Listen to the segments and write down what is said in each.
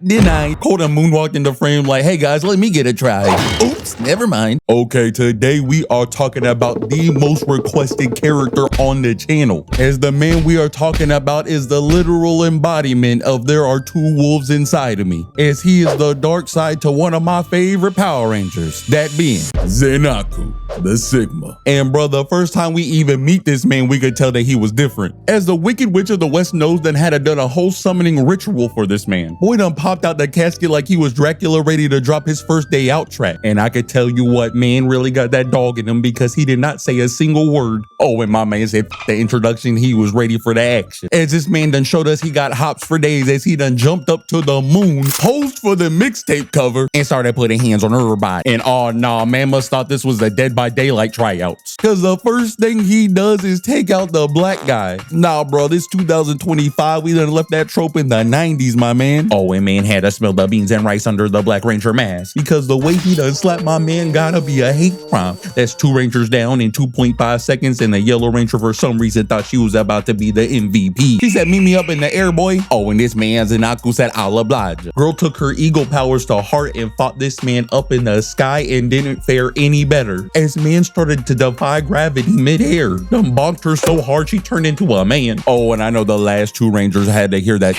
Then I cold and moonwalked in the frame like, hey guys, let me get a try. Oops, never mind. Okay, today we are talking about the most requested character on the channel. As the man we are talking about is the literal embodiment of there are two wolves inside of me, as he is the dark side to one of my favorite Power Rangers, that being Zenaku, the Sigma. And bro, the first time we even meet this man, we could tell that he was different, as the Wicked Witch of the West knows done had done a whole summoning ritual for this man. Boy done popped out the casket like he was Dracula ready to drop his first day out track. And I could tell you what, man really got that dog in him, because he did not say a single word. Oh, and my man said the introduction, he was ready for the action. As this man done showed us he got hops for days, as he done jumped up to the moon, posed for the mixtape cover, and started putting hands on everybody. And oh nah, man must thought this was the Dead by Daylight tryouts, cause the first thing he does is take out the black guy. Nah bro, this 2025, we done left that trope in the 90s, my man. Oh, and man had to smell the beans and rice under the Black Ranger mask, because the way he done slapped my man gotta be a hate crime. That's 2 Rangers down in 2.5 seconds, and the Yellow Ranger for some reason thought she was about to be the MVP. She said, meet me up in the air, boy. Oh, and this man Zenaku said, I'll oblige. Girl took her ego powers to heart and fought this man up in the sky and didn't fare any better, as man started to defy gravity mid-air. Done bonked her so hard she turned into a man. Oh, and I know the last 2 Rangers had to hear that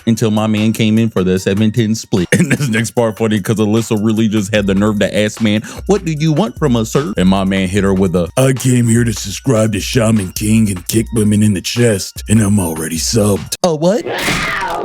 until my man came in for the 7-10 split. And this next part funny, because Alyssa really just had the nerve to ask man, what do you want from us, sir? And my man hit her with a, I came here to subscribe to Shaman King and kick women in the chest, and I'm already subbed. Oh, what?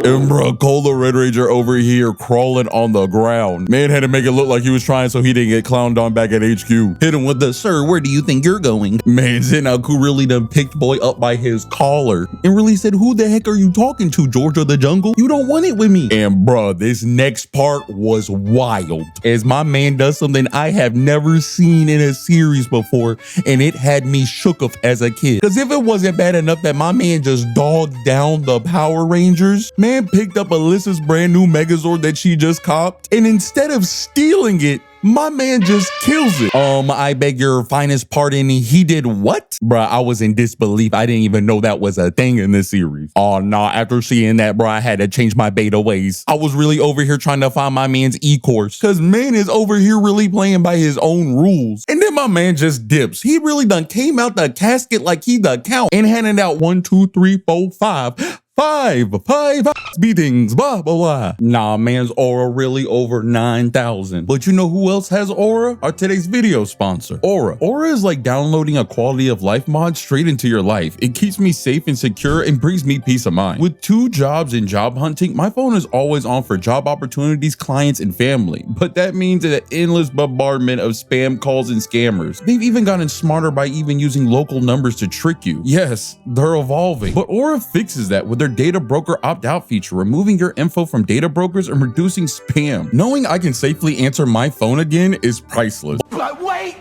And bro, call the Red Ranger over here crawling on the ground. Man had to make it look like he was trying so he didn't get clowned on back at HQ. Hit him with the, sir, where do you think you're going? Man, Zenaku really done picked boy up by his collar and really said, who the heck are you talking to, George of the Jungle? You don't want it with me. And bro, this next part was wild, as my man does something I have never seen in a series before, and it had me shook up as a kid. Because if it wasn't bad enough that my man just dogged down the Power Rangers, man picked up Alyssa's brand new Megazord that she just copped, and instead of stealing it, my man just kills it. I beg your finest pardon, he did what? Bruh, I was in disbelief. I didn't even know that was a thing in this series. Oh nah, after seeing that, bruh, I had to change my beta ways. I was really over here trying to find my man's E-course, cause man is over here really playing by his own rules. And then my man just dips. He really done came out the casket like he the count and handed out 1, 2, 3, 4, 5 beatings, blah, blah, blah. Nah, man's aura really over 9,000. But you know who else has aura? Our today's video sponsor, Aura. Aura is like downloading a quality of life mod straight into your life. It keeps me safe and secure and brings me peace of mind. With 2 jobs and job hunting, my phone is always on for job opportunities, clients, and family. But that means an endless bombardment of spam calls and scammers. They've even gotten smarter by even using local numbers to trick you. Yes, they're evolving. But Aura fixes that with their data broker opt-out feature, removing your info from data brokers and reducing spam. Knowing I can safely answer my phone again is priceless. But wait,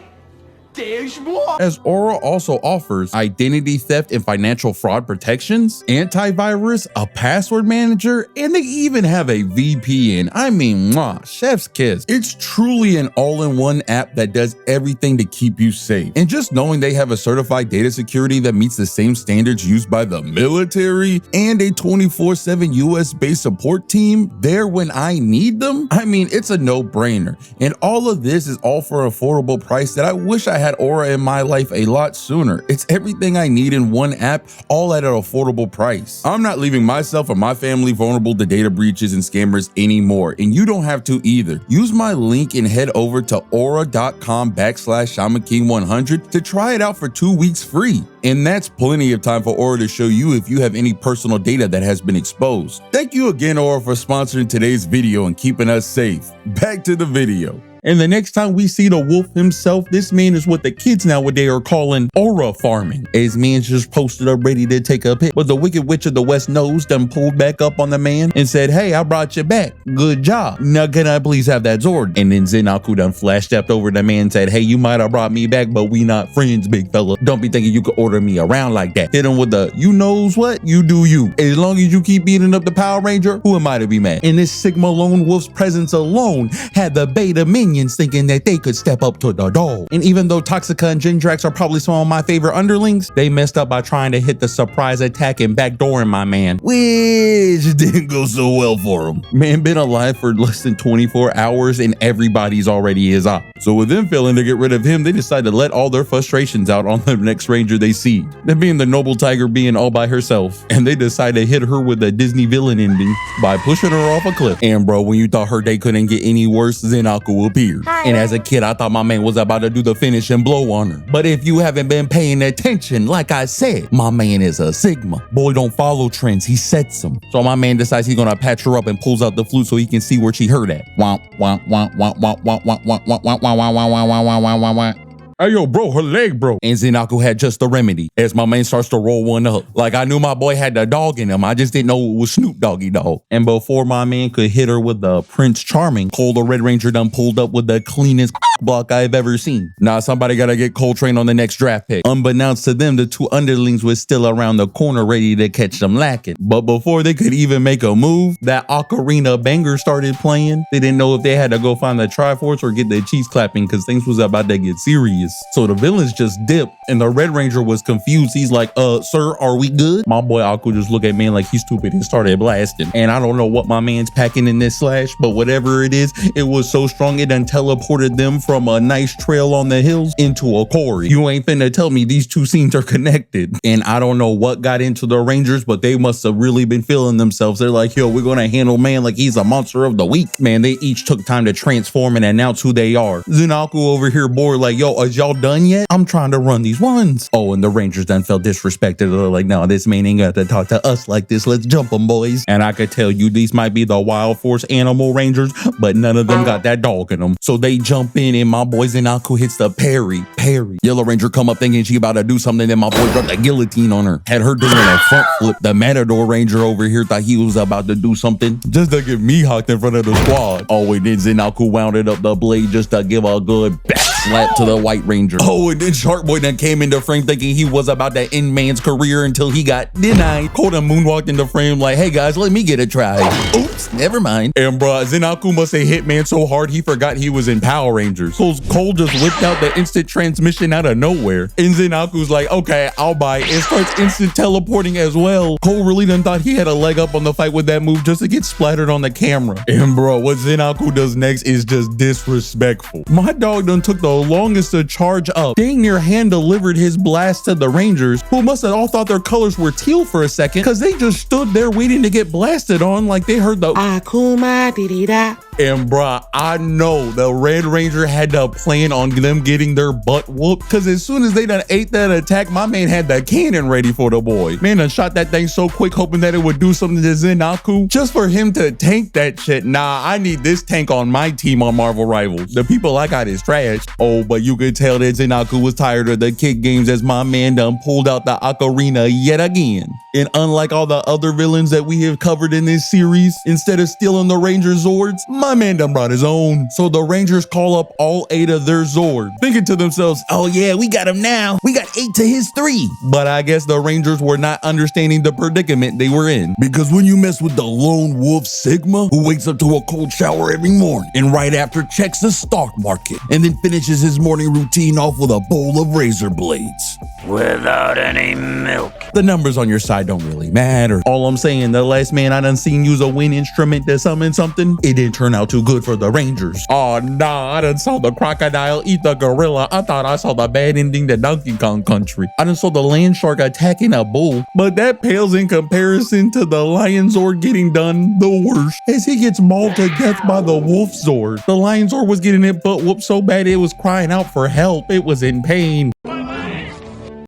there's more. As Aura also offers identity theft and financial fraud protections, antivirus, a password manager, and they even have a VPN. I mean, mwah, chef's kiss. It's truly an all-in-one app that does everything to keep you safe. And just knowing they have a certified data security that meets the same standards used by the military and a 24/7 US-based support team there when I need them, I mean, it's a no-brainer. And all of this is all for an affordable price that I wish I had Aura in my life a lot sooner. It's everything I need in one app, all at an affordable price. I'm not leaving myself or my family vulnerable to data breaches and scammers anymore, and you don't have to either. Use my link and head over to aura.com/ShamanKing100 to try it out for 2 weeks free. And that's plenty of time for Aura to show you if you have any personal data that has been exposed. Thank you again, Aura, for sponsoring today's video and keeping us safe. Back to the video. And the next time we see the wolf himself, this man is what the kids nowadays are calling aura farming. As man's just posted up ready to take a pic, but the Wicked Witch of the West Nose done pulled back up on the man and said, hey, I brought you back. Good job. Now can I please have that Zord? And then Zenaku done flash stepped over the man and said, hey, you might have brought me back, but we not friends, big fella. Don't be thinking you could order me around like that. Hit him with the, you knows what? You do you. As long as you keep beating up the Power Ranger, who am I to be mad? And this Sigma lone wolf's presence alone had the beta minion minions thinking that they could step up to the dog. And even though Toxica and Gendrax are probably some of my favorite underlings, they messed up by trying to hit the surprise attack and backdooring my man, which didn't go so well for him. Man been alive for less than 24 hours and everybody's already his op. So with them failing to get rid of him, they decide to let all their frustrations out on the next ranger they see. That being the noble tiger being all by herself. And they decide to hit her with a Disney villain ending by pushing her off a cliff. And bro, when you thought her day couldn't get any worse, Zenaku appeared. And as a kid, I thought my man was about to do the finish and blow on her. But if you haven't been paying attention, like I said, my man is a Sigma. Boy don't follow trends, he sets them. So my man decides he's gonna patch her up and pulls out the flute so he can see where she hurt at. Wah, wah, wah, wah, wah, wah, wah, wah, wah, wah, wah, wah, wah, wah, wah, wah, wah, wah. Hey yo bro, her leg broke. And Zenaku had just the remedy as my man starts to roll one up. Like I knew my boy had the dog in him, I just didn't know it was Snoop Doggy Dog. And before my man could hit her with the Prince Charming, Cole the Red Ranger done pulled up with the cleanest block I've ever seen. Now somebody gotta get Coltrane on the next draft pick. Unbeknownst to them, the two underlings was still around the corner ready to catch them lacking. But before they could even make a move, that ocarina banger started playing. They didn't know if they had to go find the Triforce or get their cheeks clapping because things was about to get serious. So the villains just dipped and the Red Ranger was confused. He's like, sir, are we good? My boy Aku just looked at man like he's stupid and started blasting. And I don't know what my man's packing in this slash, but whatever it is, it was so strong it done teleported them from a nice trail on the hills into a quarry. You ain't finna tell me these two scenes are connected. And I don't know what got into the Rangers, but they must have really been feeling themselves. They're like, yo, we're gonna handle man like he's a monster of the week. Man, they each took time to transform and announce who they are. Zenaku over here bored like, yo, is y'all done yet? I'm trying to run these ones. Oh, and the Rangers done felt disrespected. They're like, no, this man ain't got to talk to us like this. Let's jump them, boys. And I could tell you these might be the Wild Force Animal Rangers, but none of them got that dog in them. So they jump in and my boy Zenaku hits the parry. Yellow Ranger come up thinking she about to do something, then my boy dropped a guillotine on her. Had her doing a front flip. The Matador Ranger over here thought he was about to do something just to get me hocked in front of the squad. Oh, and then Zenaku wounded up the blade just to give a good back slap to the White Ranger. Oh, and then Shark Boy then came into frame thinking he was about to end man's career until he got denied. Cole done moonwalked into frame like, hey guys, let me get a try. Oops, never mind. And bruh, Zenaku must have hit man so hard he forgot he was in Power Rangers. Cole just whipped out the instant transmission out of nowhere. And Zenaku's like, okay, I'll buy it. And starts instant teleporting as well. Cole really done thought he had a leg up on the fight with that move just to get splattered on the camera. And bro, what Zenaku does next is just disrespectful. My dog done took the longest to charge up. Dang near hand delivered his blast to the Rangers, who must have all thought their colors were teal for a second because they just stood there waiting to get blasted on like they heard the Akuma Didida. And bruh, I know the Red Ranger had to plan on them getting their butt whooped because as soon as they done ate that attack, my man had the cannon ready for the boy. Man done shot that thing so quick hoping that it would do something to Zenaku just for him to tank that shit. Nah, I need this tank on my team on Marvel Rivals. The people I got is trash. Oh, but you could tell that Zenaku was tired of the kick games as my man done pulled out the ocarina yet again. And unlike all the other villains that we have covered in this series, instead of stealing the Ranger Zords, my man done brought his own. So the Rangers call up all 8 of their Zords, thinking to themselves, oh yeah, we got him now. We got 8 to his 3. But I guess the Rangers were not understanding the predicament they were in. Because when you mess with the lone wolf Sigma, who wakes up to a cold shower every morning, and right after checks the stock market, and then finishes his morning routine off with a bowl of razor blades. Without any milk. The numbers on your side don't really matter. All I'm saying, the last man I done seen use a wind instrument to summon something, it didn't turn out too good for the Rangers. Oh nah, I done saw the crocodile eat the gorilla. I thought I saw the bad ending to Donkey Kong Country. I done saw the land shark attacking a bull, but that pales in comparison to the Lion Zord getting done the worst, as he gets mauled to death by the Wolf Zord. The Lion Zord was getting it butt whooped so bad it was crying out for help. It was in pain.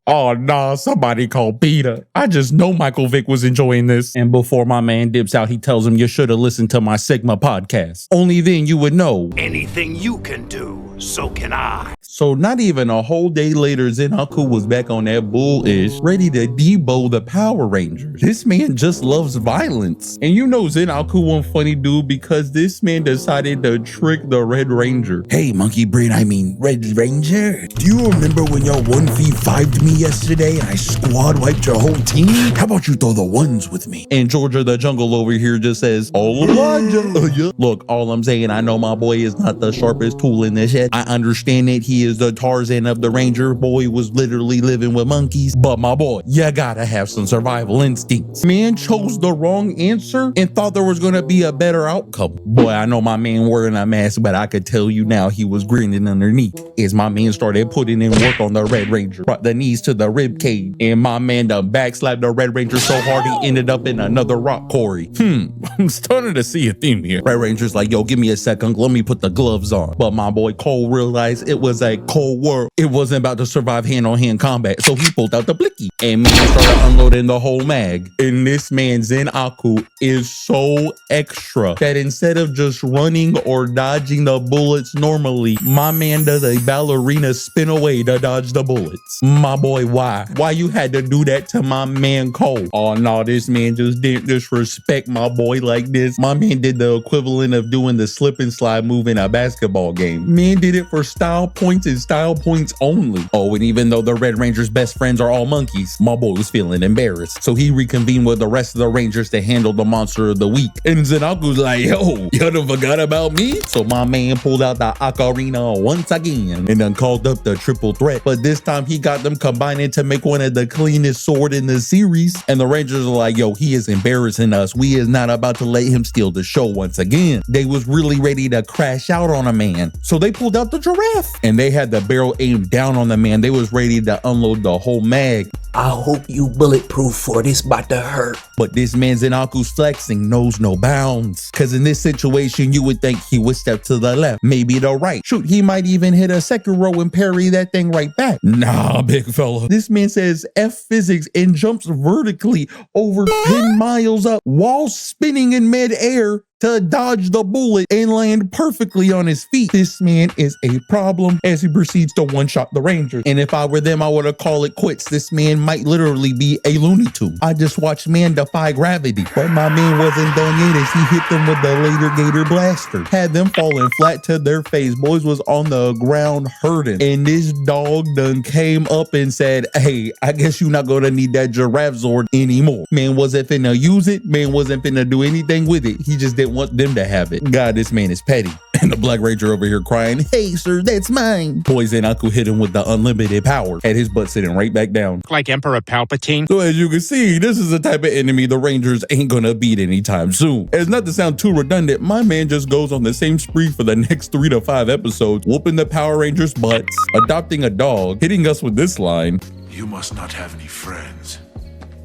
Oh nah, somebody called Peter. I just know Michael Vick was enjoying this. And before my man dips out, he tells him you should have listened to my Sigma podcast. Only then you would know. Anything you can do, so can I. So not even a whole day later, Zenaku was back on that bullish, ready to debo the Power Rangers. This man just loves violence. And you know Zenaku one funny dude because this man decided to trick the Red Ranger. Hey, monkey brain, Red Ranger. Do you remember when y'all 1v5'd me yesterday and I squad wiped your whole team? How about you throw the ones with me? And Georgia the Jungle over here just says, oh, yeah. Look, all I'm saying, I know my boy is not the sharpest tool in the shed. I understand that he is the Tarzan of the Ranger. Boy was literally living with monkeys. But my boy, you gotta have some survival instincts. Man chose the wrong answer and thought there was gonna be a better outcome. Boy, I know my man wearing a mask, but I could tell you now he was grinning underneath as my man started putting in work on the Red Ranger. Brought the knees to the rib cage, and my man done backslapped the Red Ranger so hard he ended up in another rock quarry. I'm starting to see a theme here. Red Ranger's like, yo, give me a second, let me put the gloves on. But my boy Cole realized it was a cold world. It wasn't about to survive hand-on-hand combat, so he pulled out the blicky and man started unloading the whole mag. And this man Zen Aku is so extra that instead of just running or dodging the bullets normally, my man does a ballerina spin away to dodge the bullets. My boy, why? Why you had to do that to my man Cole? Oh no, this man just didn't disrespect my boy like this. My man did the equivalent of doing the slip and slide move in a basketball game. Man did it for style points and style points only. Oh, and even though the Red Ranger's best friends are all monkeys, my boy was feeling embarrassed. So he reconvened with the rest of the Rangers to handle the monster of the week. And Zenaku's like, yo, you done forgot about me? So my man pulled out the ocarina once again and then called up the triple threat. But this time he got them combining to make one of the cleanest sword in the series. And the Rangers are like, yo, he is embarrassing us. We is not about to let him steal the show once again. They was really ready to crash out on a man. So they pulled out the giraffe and they had the barrel aimed down on the man. They was ready to unload the whole mag. I hope you bulletproof for this about to hurt. But this man Zenaku's flexing knows no bounds. Cause in this situation, you would think he would step to the left, maybe the right. Shoot, he might even hit a second row and parry that thing right back. Nah, big fella. This man says F physics and jumps vertically over 10 miles up while spinning in midair to dodge the bullet and land perfectly on his feet. This man is a problem as he proceeds to one-shot the Rangers. And if I were them, I would have called it quits. This man might literally be a Looney Tune. I just watched man defy gravity. But my man wasn't done yet as he hit them with the later gator blaster. Had them falling flat to their face. Boys was on the ground hurting. And this dog done came up and said, hey, I guess you're not gonna need that giraffe Zord anymore. Man wasn't finna use it. Man wasn't finna do anything with it. He just didn't want them to have it. God, this man is petty. And the Black Ranger over here crying, hey sir, that's mine. Poison Aku hit him with the unlimited power. Had his butt sitting right back down. Like Emperor Palpatine. So as you can see, this is the type of enemy the Rangers ain't gonna beat anytime soon. As not to sound too redundant, my man just goes on the same spree for the next 3 to 5 episodes, whooping the Power Rangers' butts, adopting a dog, hitting us with this line. You must not have any friends,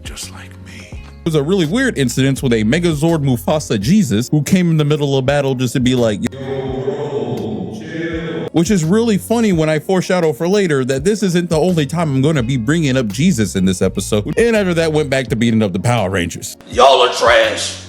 just like me. It was a really weird incident with a Megazord Mufasa Jesus who came in the middle of battle just to be like, yo, bro, chill. Which is really funny when I foreshadow for later that this isn't the only time I'm going to be bringing up Jesus in this episode. And after that went back to beating up the Power Rangers. Y'all are trash.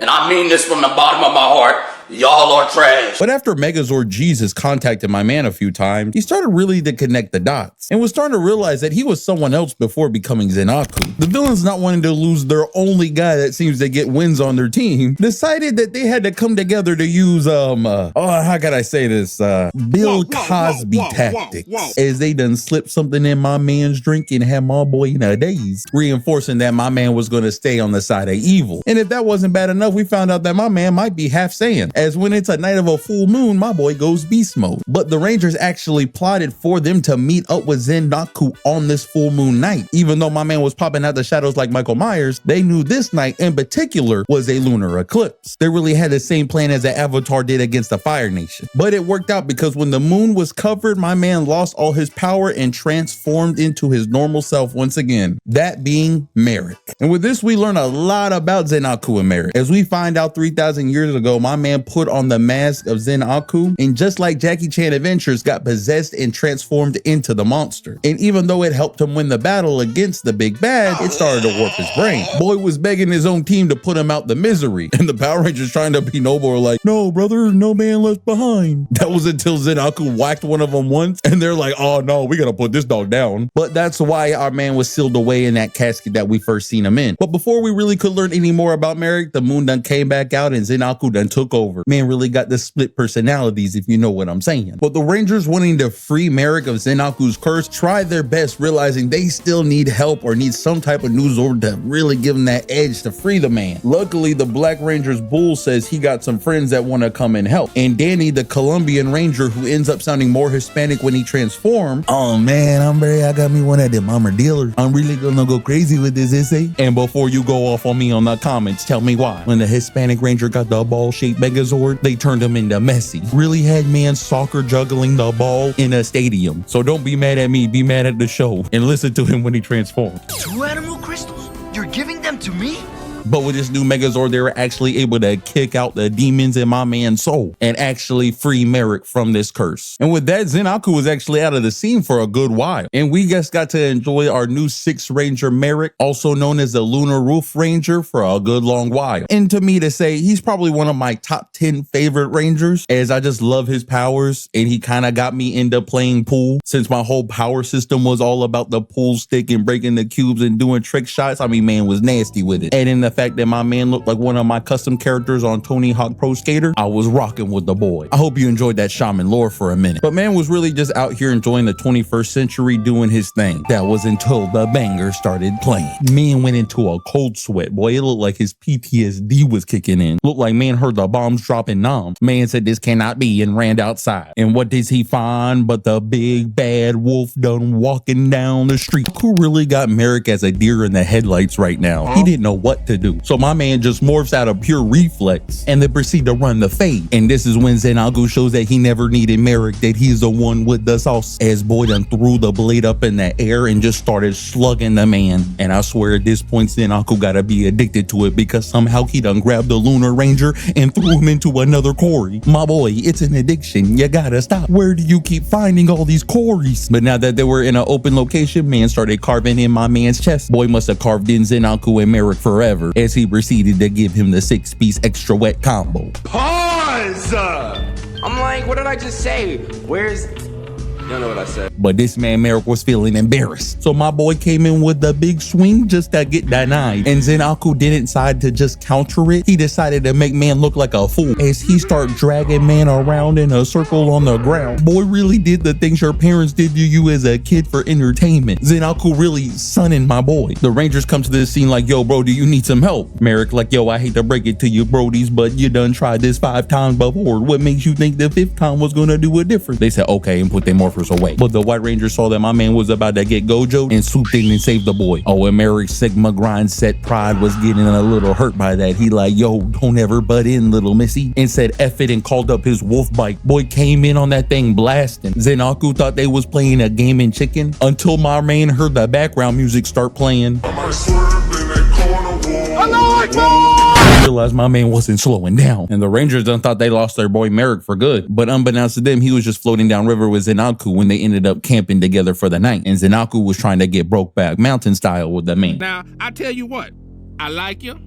And I mean this from the bottom of my heart. Y'all are trash. But after Megazord Jesus contacted my man a few times, he started really to connect the dots and was starting to realize that he was someone else before becoming Zenaku. The villains, not wanting to lose their only guy that seems to get wins on their team, decided that they had to come together to use, how can I say this? Bill Cosby tactics. As they done slipped something in my man's drink and had my boy in a daze, reinforcing that my man was going to stay on the side of evil. And if that wasn't bad enough, we found out that my man might be half Saiyan, as when it's a night of a full moon, my boy goes beast mode. But the Rangers actually plotted for them to meet up with Zenaku on this full moon night. Even though my man was popping out the shadows like Michael Myers, they knew this night in particular was a lunar eclipse. They really had the same plan as the Avatar did against the Fire Nation. But it worked out because when the moon was covered, my man lost all his power and transformed into his normal self once again, that being Merrick. And with this, we learn a lot about Zenaku and Merrick. As we find out 3,000 years ago, my man put on the mask of Zenaku, and just like Jackie Chan Adventures, got possessed and transformed into the monster. And even though it helped him win the battle against the big bad, it started to warp his brain. Boy was begging his own team to put him out the misery, and the Power Rangers trying to be noble are like, no brother, no man left behind. That was until Zenaku whacked one of them once, and they're like, oh no, we gotta put this dog down. But that's why our man was sealed away in that casket that we first seen him in. But before we really could learn any more about Merrick, the moon done came back out and Zenaku done took over. whatever. Man really got the split personalities, if you know what I'm saying. But the Rangers, wanting to free Merrick of Zenaku's curse, try their best, realizing they still need help or need some type of new Zord to really give them that edge to free the man. Luckily, the Black Ranger's Bull says he got some friends that want to come and help. And Danny, the Colombian Ranger, who ends up sounding more Hispanic when he transformed, oh man, I got me one of them armor dealers. I'm really gonna go crazy with this essay. And before you go off on me on the comments, tell me why. When the Hispanic Ranger got the ball-shaped Megazord, they turned him into Messi. Really had man soccer juggling the ball in a stadium. So don't be mad at me, be mad at the show and listen to him when he transformed. 2 animal crystals? You're giving them to me? But with this new Megazord, they were actually able to kick out the demons in my man's soul and actually free Merrick from this curse. And with that, Zenaku was actually out of the scene for a good while. And we just got to enjoy our new 6th Ranger Merrick, also known as the Lunar Roof Ranger, for a good long while. And to me to say, he's probably one of my top 10 favorite Rangers, as I just love his powers. And he kind of got me into playing pool, since my whole power system was all about the pool stick and breaking the cubes and doing trick shots. I mean, man was nasty with it. And in the fact that my man looked like one of my custom characters on Tony Hawk Pro Skater, I was rocking with the boy. I hope you enjoyed that shaman lore for a minute. But man was really just out here enjoying the 21st century, doing his thing. That was until the banger started playing. Man went into a cold sweat, boy. It looked like his PTSD was kicking in. Looked like man heard the bombs dropping noms. Man said this cannot be and ran outside. And what does he find but the big bad wolf done walking down the street? Who really got Merrick as a deer in the headlights right now? He didn't know what to do. So my man just morphs out of pure reflex and then proceed to run the fade. And this is when Zenaku shows that he never needed Merrick, that he's the one with the sauce, as boy done threw the blade up in the air and just started slugging the man. And I swear at this point Zenaku gotta be addicted to it, because somehow he done grabbed the Lunar Ranger and threw him into another quarry. My boy, it's an addiction. You gotta stop. Where do you keep finding all these quarries? But now that they were in an open location, man started carving in my man's chest. Boy must have carved in Zenaku and Merrick forever, as he proceeded to give him the 6-piece extra wet combo. Pause! I'm like, what did I just say? Where's... You don't know what I said. But this man Merrick was feeling embarrassed. So my boy came in with the big swing just to get denied. And Zenaku didn't decide to just counter it. He decided to make man look like a fool, as he started dragging man around in a circle on the ground. Boy really did the things your parents did to you as a kid for entertainment. Zenaku really sunning my boy. The Rangers come to this scene like, yo bro, do you need some help? Merrick like, yo, I hate to break it to you brodies, but you done tried this 5 times before. What makes you think the 5th time was gonna do it different? They said okay and put their morphers away. But the White Ranger saw that my man was about to get Gojo and swooped in and saved the boy. Oh, and Merrick's Sigma grind set pride was getting a little hurt by that. He like, yo, don't ever butt in, little missy, and said F it and called up his wolf bike. Boy came in on that thing blasting. Zenaku thought they was playing a game in chicken until my man heard the background music start playing. I realized my man wasn't slowing down, and the Rangers done thought they lost their boy Merrick for good. But unbeknownst to them, he was just floating down river with Zenaku when they ended up camping together for the night. And Zenaku was trying to get Brokeback Mountain style with the man. Now, I tell you what, I like you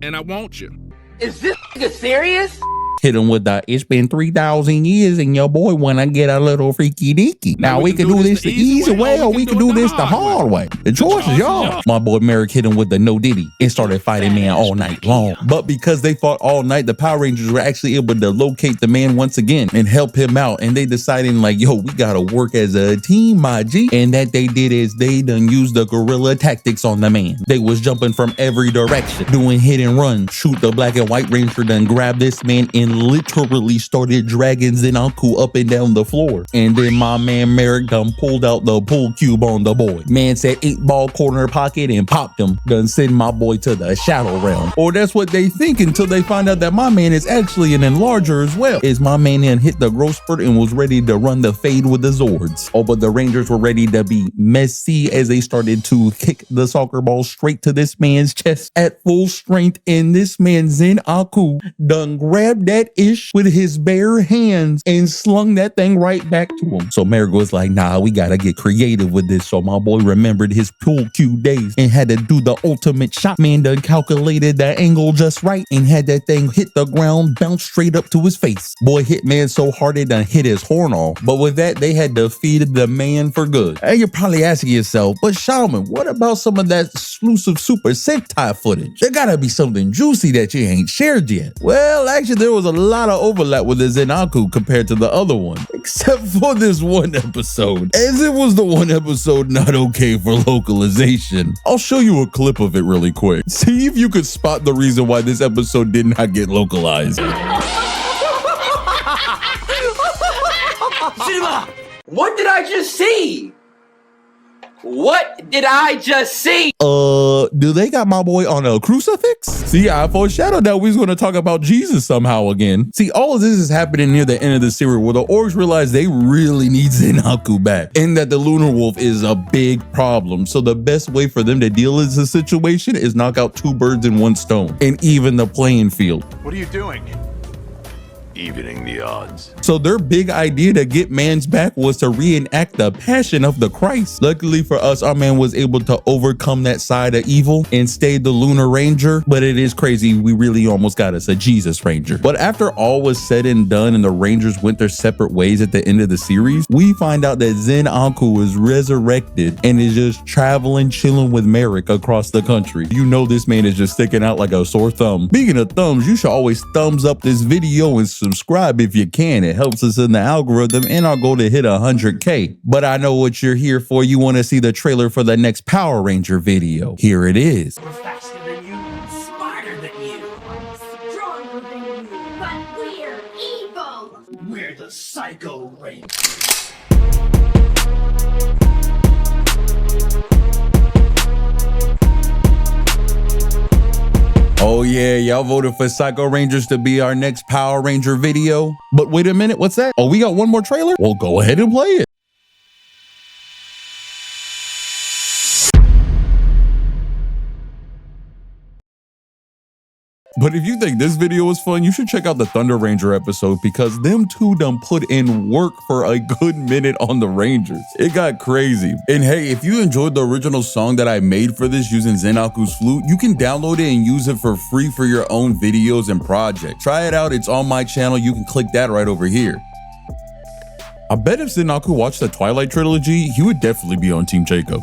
and I want you. Is this nigga serious? Hit him with the, it's been 3,000 years and your boy wanna get a little freaky deaky. Now we can do this the easy way or we can do this the hard way. The choice is yours. My boy Merrick hit him with the no diddy and started fighting man all night long. But because they fought all night, the Power Rangers were actually able to locate the man once again and help him out. And they decided like, yo, we gotta work as a team, my G. And that they did is they done used the guerrilla tactics on the man. They was jumping from every direction, doing hit and run. Shoot, the Black and White Ranger done grabbed this man and literally started dragging Zenaku up and down the floor. And then my man Merrick done pulled out the pool cube on the boy. Man said 8-ball corner pocket and popped him. Done send my boy to the shadow realm. Or that's what they think until they find out that my man is actually an enlarger as well. As my man then hit the growth spurt and was ready to run the fade with the Zords. Oh, but the Rangers were ready to be messy as they started to kick the soccer ball straight to this man's chest at full strength. And this man Zenaku done grabbed that ish with his bare hands and slung that thing right back to him. So Merrick was like, nah, we gotta get creative with this. So my boy remembered his pool cue days and had to do the ultimate shot. Man done calculated that angle just right and had that thing hit the ground, bounce straight up to his face. Boy hit man so hard it done hit his horn off. But with that, they had defeated the man for good. And you're probably asking yourself, but Shaman, what about some of that exclusive Super Sentai footage? There gotta be something juicy that you ain't shared yet. Well, actually, there was a lot of overlap with the Zenaku compared to the other one, except for this one episode, as it was the one episode not okay for localization. I'll show you a clip of it really quick. See if you could spot the reason why this episode did not get localized. What did I just see? What did I just see? Do they got my boy on a crucifix? See, I foreshadowed that we was going to talk about Jesus somehow again. See, all of this is happening near the end of the series where the orcs realize they really need Zenaku back and that the Lunar Wolf is a big problem. So the best way for them to deal with the situation is knock out 2 birds in 1 stone and even the playing field. What are you doing? Evening the odds. So their big idea to get man's back was to reenact the passion of the Christ. Luckily for us, our man was able to overcome that side of evil and stay the Lunar Ranger, but it is crazy. We really almost got us a Jesus Ranger. But after all was said and done and the Rangers went their separate ways at the end of the series, we find out that Zenaku is resurrected and is just traveling, chilling with Merrick across the country. You know this man is just sticking out like a sore thumb. Speaking of thumbs, you should always thumbs up this video and subscribe if you can. It helps us in the algorithm and our goal to hit 100K. But I know what you're here for. You want to see the trailer for the next Power Ranger video. Here it is. We're faster than you, smarter than you. Stronger than you, but we're evil. We're the Psycho Rangers. Oh yeah, y'all voted for Psycho Rangers to be our next Power Ranger video. But wait a minute, what's that? Oh, we got one more trailer? Well, go ahead and play it. But if you think this video was fun, you should check out the Thunder Ranger episode because them two done put in work for a good minute on the Rangers. It got crazy. And hey, if you enjoyed the original song that I made for this using Zenaku's flute, you can download it and use it for free for your own videos and projects. Try it out, it's on my channel. You can click that right over here. I bet if Zenaku watched the Twilight trilogy, he would definitely be on Team Jacob.